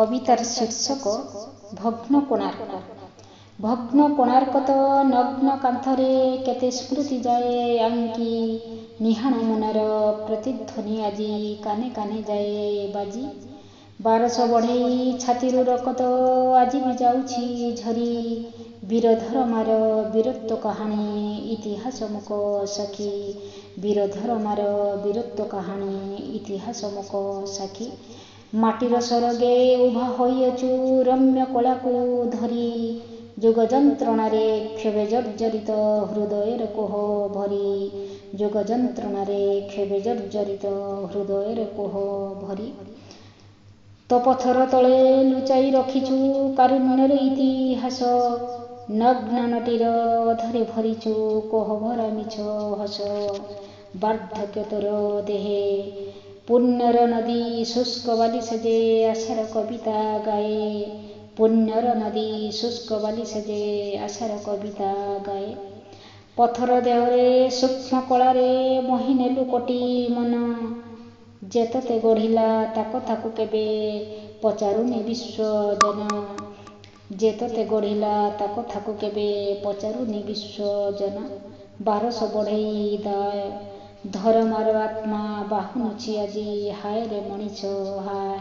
কবিতার শীর্ষক ভগ্ন কোଣାର୍କ। ভগ্ন କୋଣାର୍କ ତ ନଗ୍ନ କାନ୍ଥରେ କେତେ ସ୍ମୃତି ଯାଏ ଆଙ୍କି, ନିହାଣ ମନର ପ୍ରତିଧ୍ୱନି ଆଜି କାନେ କାନେ ଯାଏ ବାଜି। 1200 ବଢ଼େଇ ଛାତିରୁ ରକତ ଆଜି ବି ଯାଉଛି ଝରି, ବୀର ଧରମାର ବୀରତ୍ୱ କାହାଣୀ ଇତିହାସ ମୁକ ସାକ୍ଷୀ, ବୀର ଧରମାର ବୀରତ୍ୱ କାହାଣୀ ଇତିହାସ ମୁକ ସାକ୍ଷୀ। ମାଟିର ସରଗେ ଉଭା ହୋଇଅଛୁ ରମ୍ୟ କଳାକୁ ଧରି, ଯୁଗ ଯନ୍ତ୍ରଣାରେ କ୍ଷୋଭେ ଜର୍ଜରିତ ହୃଦୟର କୋହ ଭରି, ଯୁଗ ଯନ୍ତ୍ରଣାରେ କ୍ଷୋଭେ ଜର୍ଜରିତ ହୃଦୟର କୋହ ଭରି। ତୋ ପଥର ତଳେ ଲୁଚାଇ ରଖିଛୁ କାରୁଣ୍ୟର ଇତିହାସ, ନଗ୍ନ ନଟୀର ଅଧରେ ଭରିଛୁ କୋହଭରା ମିଛ ହସ। ବାର୍ଦ୍ଧକ୍ୟ ତୋର ଦେହେ ପୁଣ୍ୟର ନଦୀ ଶୁଷ୍କ ବାଲି ସେଜେ ଆଶାର କବିତା ଗାଏ, ପୁଣ୍ୟର ନଦୀ ଶୁଷ୍କ ବାଲି ସେଜେ ଆଶାର କବିତା ଗାଏ। ପଥର ଦେହରେ ସୂକ୍ଷ୍ମ କଳାରେ ମୋହି ନେଲୁ କୋଟି ମନ, ଯେ ତୋତେ ଗଢ଼ିଲା ତା କଥାକୁ କେବେ ପଚାରୁନି ବିଶ୍ୱଜନ, ଯେ ତୋତେ ଗଢ଼ିଲା ତା କଥାକୁ କେବେ ପଚାରୁନି ବିଶ୍ୱଜନ। 1200 ବଢ଼େଇ ଧରମାର ଆତ୍ମା ବାହୁନୁଛି ଆଜି ହାୟରେ ମଣିଷ ହାୟ,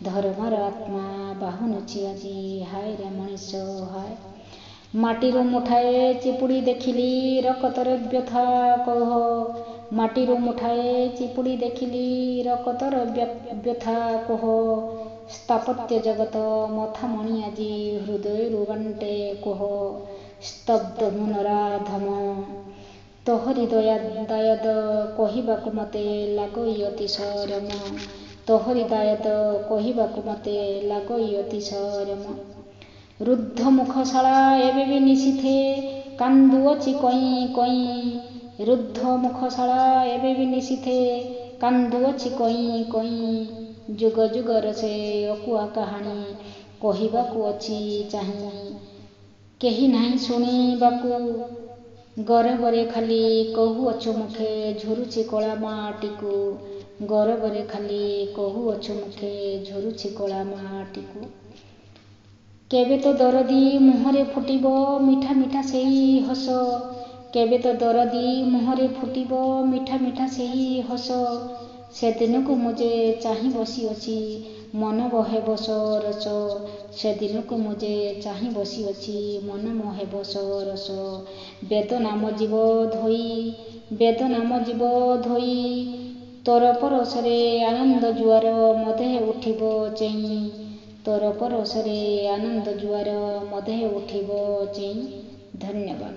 ଧରମାର ଆତ୍ମା ବାହୁନୁଛି ଆଜି ହାୟରେ ମଣିଷ ହାୟ। ମାଟିରୁ ମୁଠାଏ ଚିପୁଡ଼ି ଦେଖିଲି ରକତର ବ୍ୟଥା କୋହ, ମାଟିରୁ ମୁଠାଏ ଚିପୁଡ଼ି ଦେଖିଲି ରକତର ବ୍ୟଥା କୋହ। ସ୍ଥାପତ୍ୟ ଜଗତ ମଥାମଣି ଆଜି ହୃଦୟରୁ ବାଣ୍ଟେ କୋହ, ସ୍ତବ୍ଧ ନୂନରାଧମ ତୋହରି ଦାୟାଦ କହିବାକୁ ମତେ ଲାଗଇ ଅତି ସରମ, ତୋହରି ଦାୟାଦ କହିବାକୁ ମତେ ଲାଗଇ ଅତି ସରମ। ରୁଦ୍ଧ ମୁଖଶାଳା ଏବେ ବି ନିଶିଥେ କାନ୍ଦୁଅଛି କଇଁ କଇଁ, ରୁଦ୍ଧ ମୁଖଶାଳା ଏବେ ବି ନିଶିଥେ କାନ୍ଦୁଅଛି କଇଁ କଇଁ। ଯୁଗ ଯୁଗର ସେ ଅକୁହା କାହାଣୀ କହିବାକୁ ଅଛି ଚାହିଁ, କେହି ନାହିଁ ଶୁଣିବାକୁ ଗରବରେ ଖାଲି କହୁଅଛୁ ମୁଖେ ଝୁରୁଛି କଳା ମାଟିକୁ, ଗରବରେ ଖାଲି କହୁଅଛୁ ମୁଖେ ଝୁରୁଛି କଳା ମାଟିକୁ। କେବେ ତ ଦରଦୀ ମୁହଁରେ ଫୁଟିବ ମିଠା ମିଠା ସେଇ ହସ, କେବେ ତ ଦରଦୀ ମୁହଁରେ ଫୁଟିବ ମିଠା ମିଠା ସେଇ ହସ। ସେଦିନକୁ ମୁଁ ଯେ ଚାହିଁ ବସିଅଛି ମନ ବହେବ ସରସ, ସେଦିନକୁ ମୁଁ ଯେ ଚାହିଁ ବସିଅଛି ମନ ବହେବ ସରସ। ବେଦନା ମୋ ଜୀବ ଧୋଇ, ବେଦନା ମୋ ଜୀବ ଧୋଇ, ତୋର ପରଶରେ ଆନନ୍ଦ ଜୁଆର ମୋ ଦେହେ ଉଠିବ ଚେଇଁ, ତୋର ପରଶରେ ଆନନ୍ଦ ଜୁଆର ମୋ ଦେହେ ଉଠିବ ଚେଇଁ। ଧନ୍ୟବାଦ।